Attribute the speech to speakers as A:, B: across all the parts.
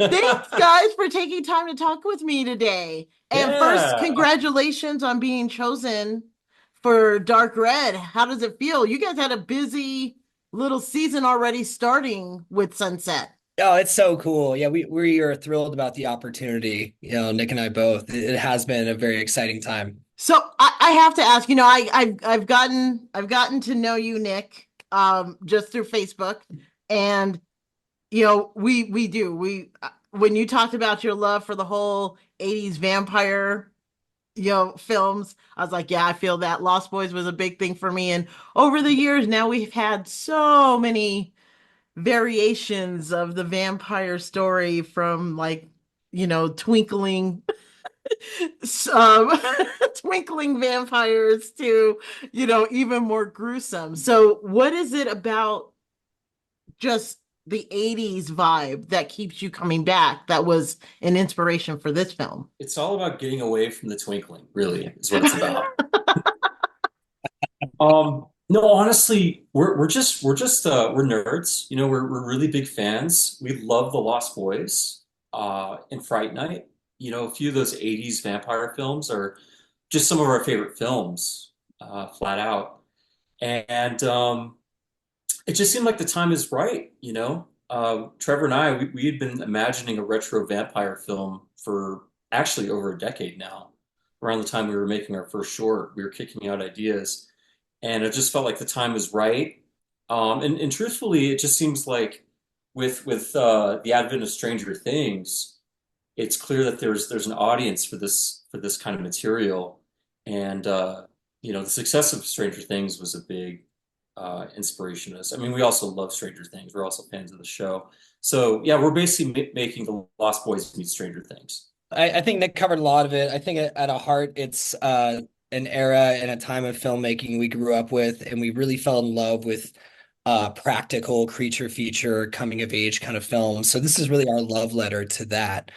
A: Thanks, guys, for taking time to talk with me today. And first,
B: Yeah.
A: congratulations on being chosen for Dark Red. How does it feel? You guys had a busy little season already starting with Sunset.
C: Oh, it's so cool. Yeah, we are thrilled about the opportunity. Nick and I both. It has been a very exciting time.
A: So I have to ask, I've gotten to know you, Nick, just through Facebook, and we when you talked about your love for the whole 80s vampire films. I was like, yeah, I feel that Lost Boys was a big thing for me. And over the years, now we've had so many variations of the vampire story from like, twinkling, um, twinkling vampires to, even more gruesome. So, what is it about just the 80s vibe that keeps you coming back that was an inspiration for this film?
B: It's all about getting away from the twinkling, really, is what it's about. No, honestly, we're nerds. We're really big fans. We love The Lost Boys, and Fright Night. A few of those 80s vampire films are just some of our favorite films, flat out. And it just seemed like the time is right. Trevor and we had been imagining a retro vampire film for actually over a decade now. Around the time we were making our first short, we were kicking out ideas, and it just felt like the time was right. And truthfully, it just seems like with the advent of Stranger Things, it's clear that there's an audience for this kind of material, and the success of Stranger Things was a big inspiration to us. I mean, we also love Stranger Things. We're also fans of the show. So yeah, we're basically making the Lost Boys meet Stranger Things.
C: I think Nick covered a lot of it. I think at a heart, it's an era and a time of filmmaking we grew up with, and we really fell in love with practical creature feature coming of age kind of films. So this is really our love letter to that.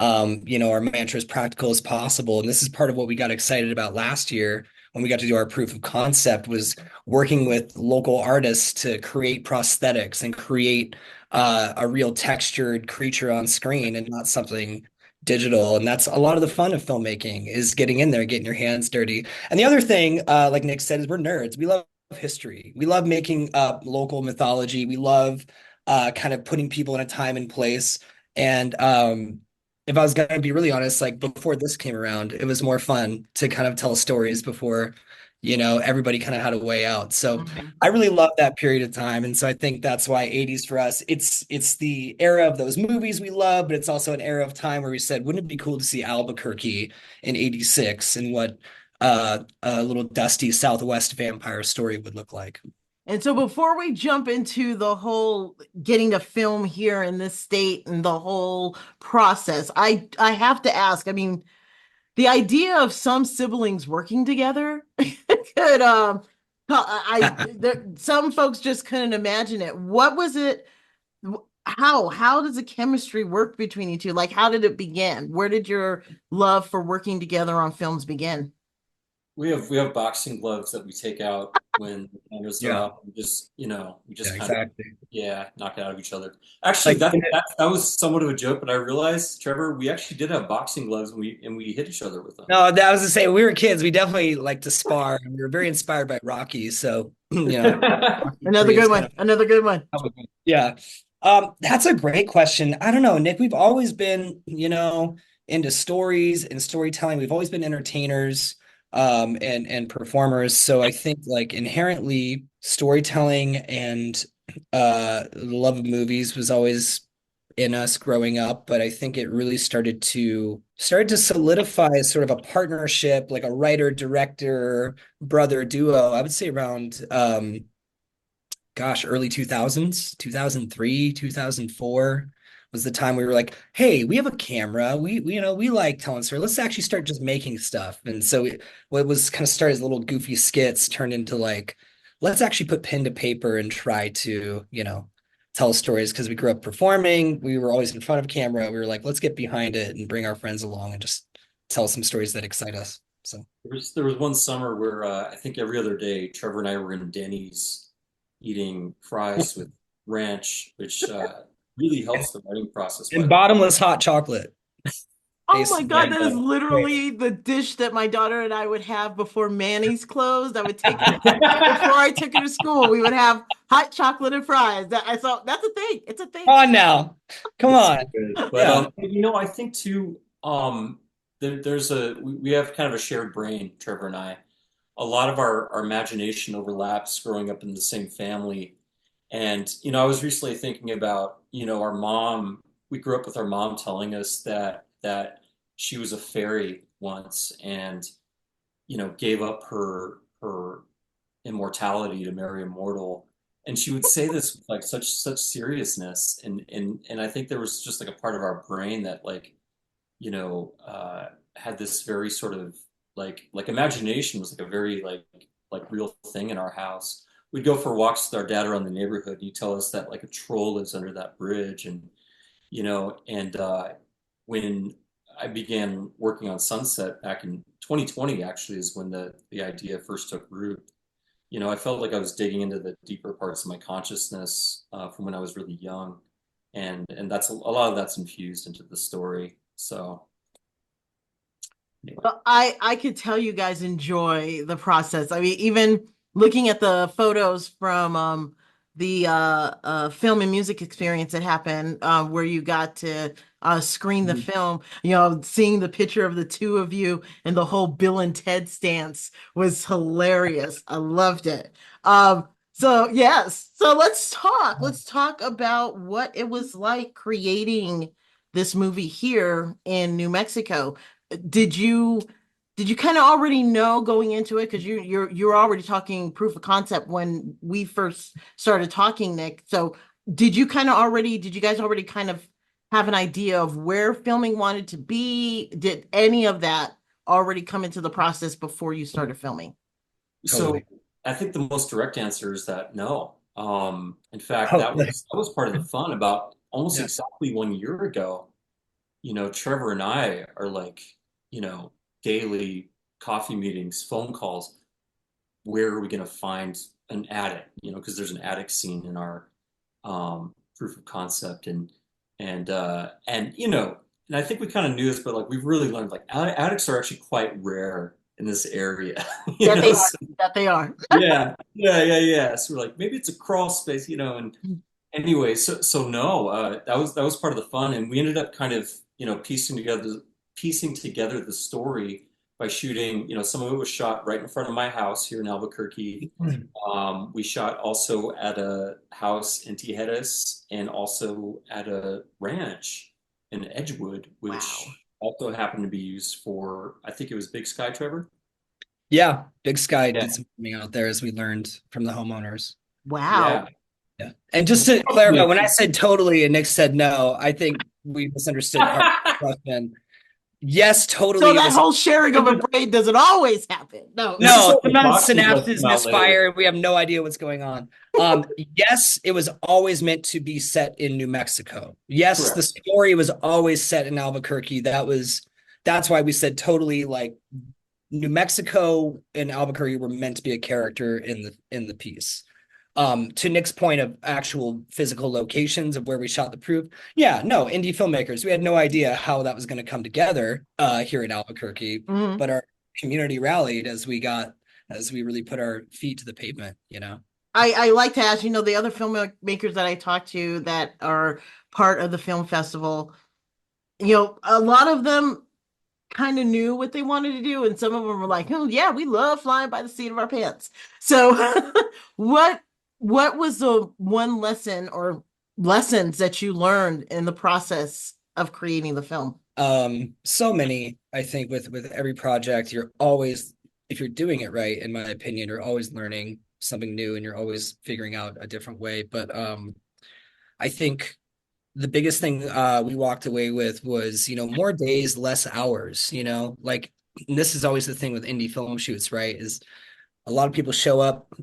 C: Our mantra is practical as possible. And this is part of what we got excited about last year when we got to do our proof of concept was working with local artists to create prosthetics and create a real textured creature on screen and not something digital. And that's a lot of the fun of filmmaking is getting in there, getting your hands dirty. And the other thing, like Nick said, is we're nerds. We love history. We love making up local mythology. We love kind of putting people in a time and place. And if I was going to be really honest, like before this came around, it was more fun to kind of tell stories before, everybody kind of had a way out. So
A: Mhm.
C: I really love that period of time. And so I think that's why 80s for us, it's the era of those movies we love, but it's also an era of time where we said, wouldn't it be cool to see Albuquerque in 86 and what a little dusty Southwest vampire story would look like?
A: And so before we jump into the whole getting to film here in this state and the whole process, I have to ask, I mean, the idea of some siblings working together could some folks just couldn't imagine it. What was it? How does the chemistry work between you two? Like, how did it begin? Where did your love for working together on films begin?
B: We have boxing gloves that we take out when the cameras are
C: Yeah,
B: off. We
C: yeah,
B: just kind of,
C: exactly.
B: yeah, knock it out of each other. Actually,
C: Like
B: that was somewhat of a joke, but I realized, Trevor, we actually did have boxing gloves and we hit each other with them.
C: no, that was to say we were kids. We definitely like to spar, and we were very inspired by Rocky. So, Rocky
A: Another
C: 3
A: good
C: is kind
A: one.
C: of
A: Another good one.
C: yeah. That's a great question. I don't know, Nick. We've always been, into stories and storytelling. We've always been entertainers, and performers. So I think like inherently storytelling and the love of movies was always in us growing up, but I think it really started to solidify as sort of a partnership, like a writer, director, brother duo. I would say around early 2000s, 2003, 2004 was the time we were like, hey, we have a camera. We like telling stories. Let's actually start just making stuff. And so what was kind of started as little goofy skits turned into like, let's actually put pen to paper and try to, tell stories because we grew up performing. We were always in front of camera. We were like, let's get behind it and bring our friends along and just tell some stories that excite us. So
B: There was one summer where I think every other day, Trevor and I were in Denny's eating fries with ranch, which really helps the writing process, by
C: And
B: the way.
C: bottomless hot chocolate.
A: Oh my
C: Basically,
A: God,
B: Yeah.
A: that is literally the dish that my daughter and I would have before Manny's closed. I would take her before I took her to school. We would have hot chocolate and fries. That I thought that's a thing. It's a thing.
C: Come on now. Come
B: It's
C: on.
B: good. But
C: Yeah.
B: I think too, there's we have kind of a shared brain, Trevor and I. A lot of our imagination overlaps growing up in the same family. And, I was recently thinking about, our mom, we grew up with our mom telling us that she was a fairy once and, gave up her immortality to marry a mortal. And she would say this with like such seriousness. And I think there was just like a part of our brain that like, had this very sort of like imagination was like a very like real thing in our house. We'd go for walks with our dad around the neighborhood, and he'd tell us that like a troll lives under that bridge, and when I began working on Sunset back in 2020, actually, is when the idea first took root. I felt like I was digging into the deeper parts of my consciousness from when I was really young, and that's a lot of that's infused into the story. So anyway.
A: Well, I could tell you guys enjoy the process. I mean, even looking at the photos from the film and music experience that happened, where you got to screen the
B: Mhm.
A: film, seeing the picture of the two of you and the whole Bill and Ted stance was hilarious. I loved it. So yes, so let's talk. Let's talk about what it was like creating this movie here in New Mexico. Did you did you kind of already know going into it? Because you're already talking proof of concept when we first started talking, Nick. So did you guys already kind of have an idea of where filming wanted to be? Did any of that already come into the process before you started filming?
B: So
C: Totally.
B: I think the most direct answer is that no. In fact,
C: Oh,
B: that was part of the fun. About almost
C: yeah.
B: exactly 1 year ago, Trevor and I are like, you know, daily coffee meetings, phone calls. Where are we going to find an attic? Because there's an attic scene in our proof of concept, and I think we kind of knew this, but like we've really learned like attics are actually quite rare in this area. you
A: That
B: know.
A: they are. That they are.
B: Yeah, yeah, yeah, yeah. So we're like, maybe it's a crawl space, and anyway, so no, that was part of the fun, and we ended up kind of, piecing together the story by shooting, some of it was shot right in front of my house here in Albuquerque. We shot also at a house in Tijeras and also at a ranch in Edgewood,
A: Wow.
B: which also happened to be used for, I think it was Big Sky, Trevor.
C: Yeah. Big Sky
B: Yeah,
C: did some filming out there as we learned from the homeowners.
A: Wow.
B: yeah.
C: Yeah. And
B: And
C: just
B: it's
C: to clarify, when I said totally and Nick said no, I think we misunderstood part of the question. Yes,
A: So
C: totally. It
A: that
C: was
A: whole sharing of a brain doesn't always happen. No.
B: This is
C: no,
B: how the
C: sometimes
B: boxes like
C: synapses
B: come out later.
C: misfire. We have no idea what's going on. Yes, it was always meant to be set in New Mexico. Yes, the
B: Correct.
C: story was always set in Albuquerque. That's why we said totally like New Mexico and Albuquerque were meant to be a character in the piece. To Nick's point of actual physical locations of where we shot the proof, yeah, no, indie filmmakers, we had no idea how that was going to come together here in Albuquerque,
A: Mhm.
C: but our community rallied as we really put our feet to the pavement.
A: I like to ask, the other filmmakers that I talk to that are part of the film festival, a lot of them kind of knew what they wanted to do, and some of them were like, "Oh yeah, we love flying by the seat of our pants." So, what what was the one lesson or lessons that you learned in the process of creating the film?
C: So many, I think with every project, you're always, if you're doing it right, in my opinion, you're always learning something new and you're always figuring out a different way. But I think the biggest thing we walked away with was, more days, less hours, like this is always the thing with indie film shoots, right? Is a lot of people show up,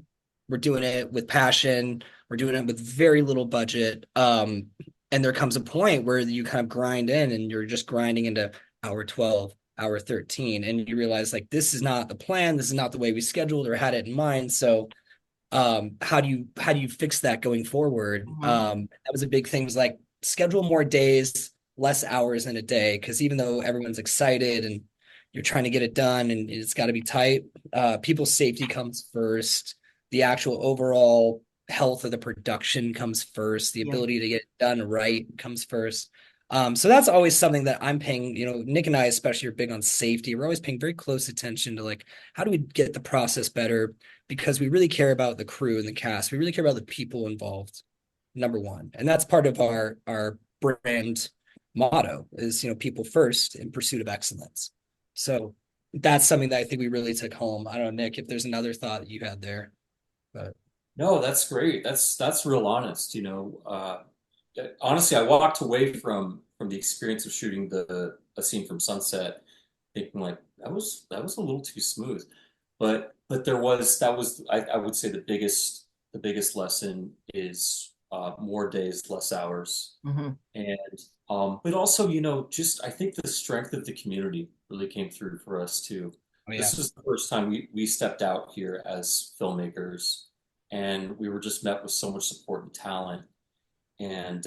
C: we're doing it with passion, we're doing it with very little budget. And there comes a point where you kind of grind in and you're just grinding into hour 12, hour 13, and you realize like this is not the plan, this is not the way we scheduled or had it in mind. So how do you fix that going forward?
A: Mhm.
C: That was a big thing, was like schedule more days, less hours in a day. Because even though everyone's excited and you're trying to get it done and it's got to be tight, people's safety comes first. The actual overall health of the production comes first. The
A: Yeah.
C: ability to get it done right comes first. So that's always something that I'm paying, Nick and I especially are big on safety. We're always paying very close attention to like how do we get the process better because we really care about the crew and the cast. We really care about the people involved, number one. And that's part of our brand motto is, people first in pursuit of excellence. So that's something that I think we really took home. I don't know, Nick, if there's another thought that you had there, but
B: No, that's great. That's real honest. Honestly, I walked away from the experience of shooting the a scene from Sunset, thinking like that was a little too smooth. But I would say the biggest lesson is more days, less hours.
A: Hmm.
B: And but also, just I think the strength of the community really came through for us too.
C: oh yeah.
B: This was the first time we stepped out here as filmmakers, and we were just met with so much support and talent. And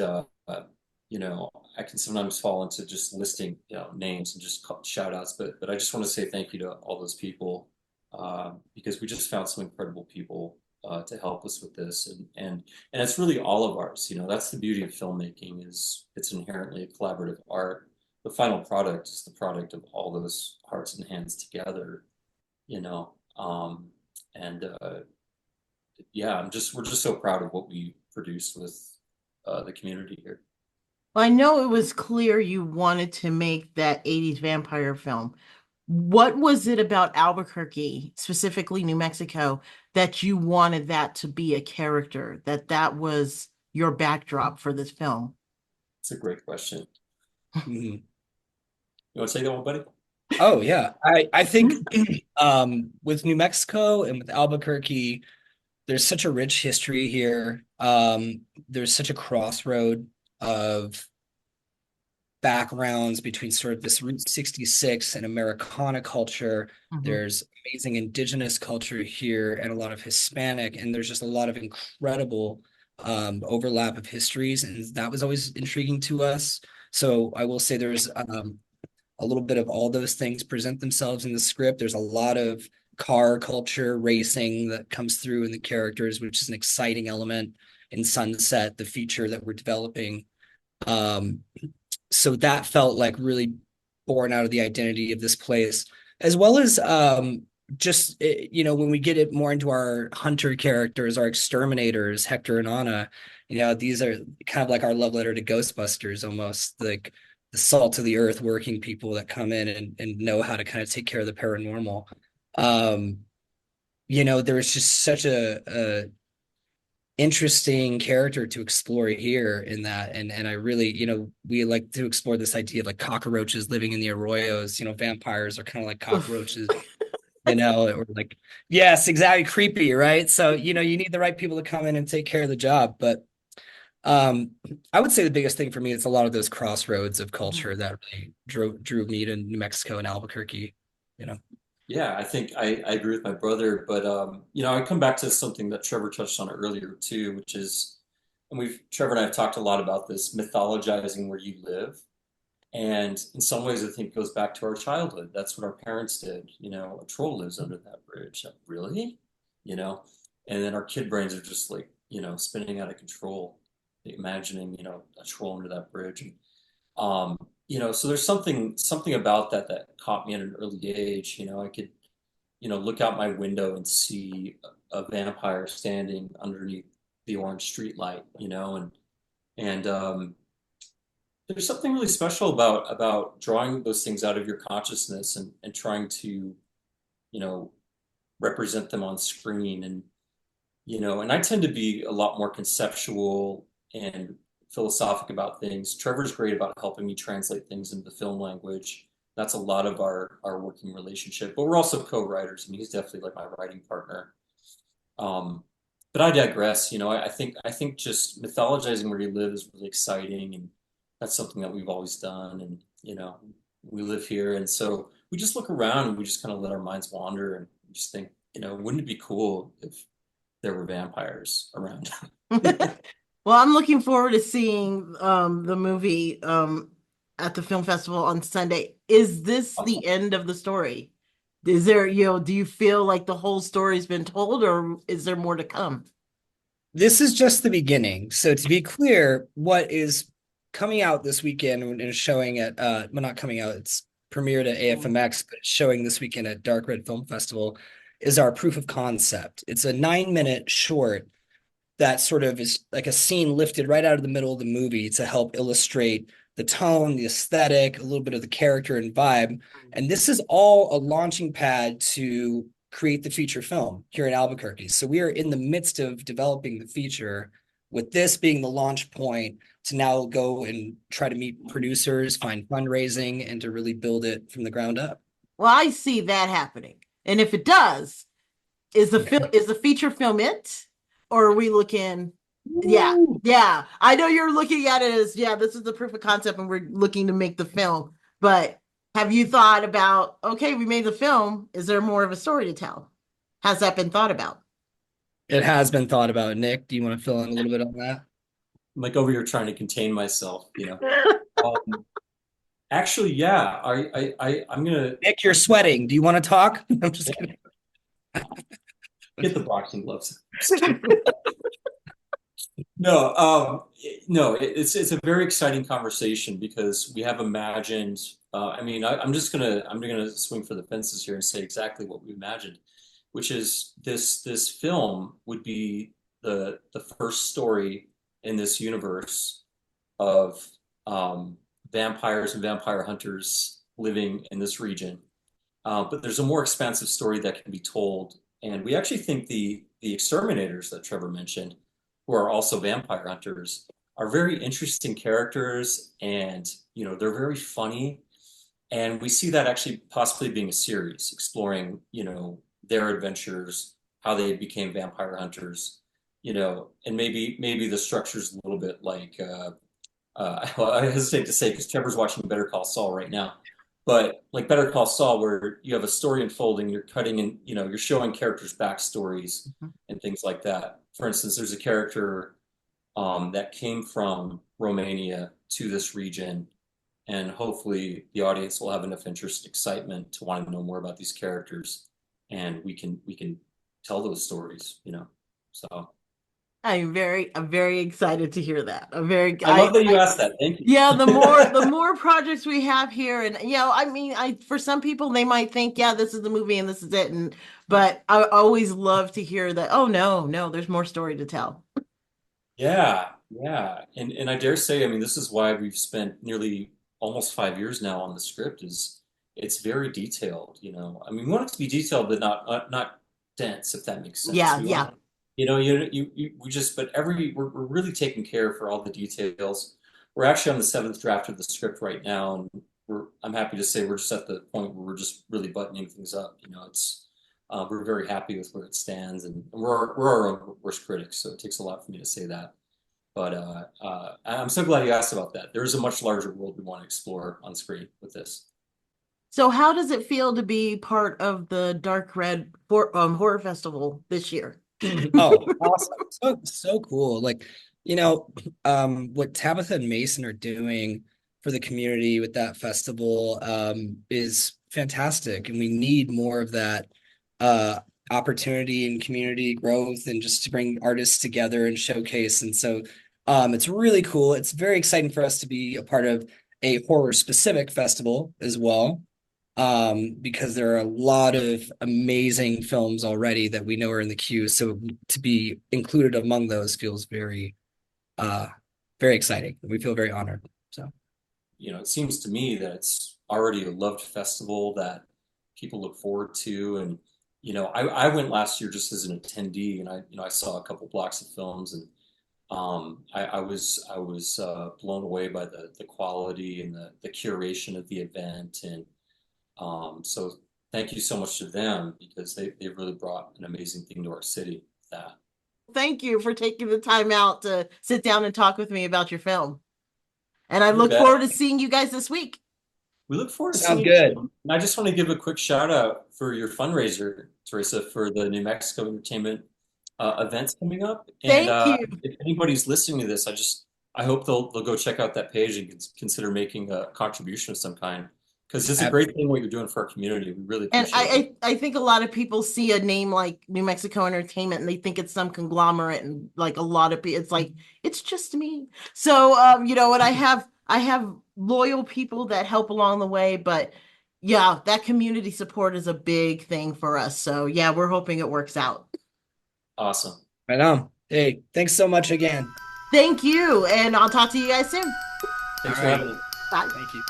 B: I can sometimes fall into just listing, names and just shout outs, but I just want to say thank you to all those people because we just found some incredible people to help us with this, and it's really all of ours. That's the beauty of filmmaking is it's inherently a collaborative art. The final product is the product of all those hearts and hands together. You know, and yeah, we're just so proud of what we produced with the community here.
A: Well, I know it was clear you wanted to make that 80s vampire film. What was it about Albuquerque, specifically New Mexico, that you wanted that to be a character, that was your backdrop for this film?
B: It's a great question.
C: Mhm.
B: You want to take that one, buddy?
C: Oh yeah. I think with New Mexico and with Albuquerque, there's such a rich history here. There's such a crossroad of backgrounds between sort of this Route 66 and Americana culture.
A: Mhm.
C: There's amazing indigenous culture here and a lot of Hispanic, and there's just a lot of incredible overlap of histories, and that was always intriguing to us. So I will say there's a little bit of all those things present themselves in the script. There's a lot of car culture racing that comes through in the characters, which is an exciting element in Sunset, the feature that we're developing. Um, so that felt like really born out of the identity of this place, as well as just when we get it more into our hunter characters, our exterminators, Hector and Anna, these are kind of like our love letter to Ghostbusters, almost like the salt of the earth working people that come in and know how to kind of take care of the paranormal. Um, there's just such a interesting character to explore here in that, and I really, we like to explore this idea of like cockroaches living in the arroyos. Vampires are kind of like
A: Oof.
C: cockroaches, or like, yes, exactly, creepy, right? So you need the right people to come in and take care of the job. But um I would say the biggest thing for me is a lot of those crossroads of culture that really drew me to New Mexico and Albuquerque, you know.
B: Yeah, I think I agree with my brother, but I come back to something that Trevor touched on earlier too, which is, and Trevor and I have talked a lot about this, mythologizing where you live. And in some ways, I think it goes back to our childhood. That's what our parents did. A troll lives under that bridge. Really? You know? And then our kid brains are just like, spinning out of control, imagining, a troll under that bridge. And, so there's something about that caught me at an early age. I could, look out my window and see a vampire standing underneath the orange street light, and there's something really special about drawing those things out of your consciousness and trying to, you know, represent them on screen and I tend to be a lot more conceptual and philosophic about things. Trevor's great about helping me translate things into the film language. That's a lot of our working relationship, but we're also co-writers. I mean, he's definitely like my writing partner. Um, but I digress. I think just mythologizing where you live is really exciting, and that's something that we've always done. And we live here, and so we just look around and we just kind of let our minds wander and just think, wouldn't it be cool if there were vampires around?
A: Well, I'm looking forward to seeing the movie at the film festival on Sunday. Is this the end of the story? Is there, do you feel like the whole story's been told, or is there more to come?
C: This is just the beginning. So to be clear, what is coming out this weekend and is showing at well, not coming out, it's premiered at AFMX, but it's showing this weekend at Dark Red Film Festival is our proof of concept. It's a 9-minute short that sort of is like a scene lifted right out of the middle of the movie to help illustrate the tone, the aesthetic, a little bit of the character and vibe. And this is all a launching pad to create the feature film here in Albuquerque. So we are in the midst of developing the feature, with this being the launch point to now go and try to meet producers, find fundraising, and to really build it from the ground up.
A: Well, I see that happening. And if it does, is the feature film it? Or are we looking? Yeah, yeah. I know you're looking at it as, yeah, this is the proof of concept and we're looking to make the film. But have you thought about, okay, we made the film. Is there more of a story to tell? Has that been thought about?
C: It has been thought about. Nick, do you want to fill in a little bit on that?
B: I'm like over here trying to contain myself, you know. Um, actually, yeah, I'm gonna
C: Nick, you're sweating. Do you want to talk? I'm just kidding.
B: get the boxing gloves. No, no, it's a very exciting conversation because we have imagined. I mean, I'm gonna swing for the fences here and say exactly what we imagined, which is this film would be the first story in this universe of vampires and vampire hunters living in this region. But there's a more expansive story that can be told, and we actually think the exterminators that Trevor mentioned, who are also vampire hunters, are very interesting characters, and they're very funny, and we see that actually possibly being a series exploring their adventures, how they became vampire hunters, and maybe the structure's a little bit like well, I hesitate to say because Trevor's watching Better Call Saul right now, but like Better Call Saul, where you have a story unfolding, you're cutting and you're showing characters' backstories and things like that. For instance, there's a character that came from Romania to this region, and hopefully the audience will have enough interest and excitement to want to know more about these characters, and we can tell those stories, So
A: I'm very excited to hear that.
B: I love that you asked that. Thank you.
A: Yeah, the more projects we have here, and I mean, I for some people they might think, yeah, this is the movie and this is it, and but I always love to hear that. Oh no, no, there's more story to tell.
B: Yeah, yeah. And I dare say, I mean, this is why we've spent nearly almost 5 years now on the script is it's very detailed. I mean, we want it to be detailed, but not dense, if that makes sense.
A: Yeah,
B: We want,
A: yeah.
B: we just, but we're really taking care for all the details. We're actually on the seventh draft of the script right now, and I'm happy to say we're just at the point where we're just really buttoning things up. We're very happy with where it stands, and we're our own worst critics, so it takes a lot for me to say that. But I'm so glad you asked about that. There's a much larger world we want to explore on screen with this.
A: So how does it feel to be part of the Dark Red Horror Festival this year?
C: Oh, awesome. So cool. Like, what Tabitha and Mason are doing for the community with that festival is fantastic. And we need more of that uh opportunity and community growth and just to bring artists together and showcase. And so it's really cool. It's very exciting for us to be a part of a horror specific festival as well, because there are a lot of amazing films already that we know are in the queue. So to be included among those feels uh, very exciting. We feel very honored. So
B: It seems to me that it's already a loved festival that people look forward to. And, I went last year just as an attendee, and I saw a couple blocks of films, and I was blown away by the quality and the curation of the event. And so thank you so much to them because they really brought an amazing thing to our city with that.
A: Thank you for taking the time out to sit down and talk with me about your film. And I
B: You
A: look
B: bet.
A: forward to seeing you guys this week.
B: We look forward to
C: sounds
B: seeing
C: good.
B: you. And I just want to give a quick shout out for your fundraiser, Teresa, for the New Mexico Entertainment events coming up. And
A: Thank you.
B: if anybody's listening to this, I hope they'll go check out that page and consider making a contribution of some kind because it's a great thing what you're doing for our community. We really
A: And
B: appreciate it.
A: I think a lot of people see a name like New Mexico Entertainment and they think it's some conglomerate and like a lot of people, it's like, it's just me. So, you know what, I have loyal people that help along the way, but yeah, that community support is a big thing for us. So yeah, we're hoping it works out.
B: Awesome.
C: Right on. Hey, thanks so much again.
A: Thank you, and I'll talk to you guys soon.
B: Thanks
C: All
B: for
C: right.
B: having me.
A: Bye.
C: Thank you.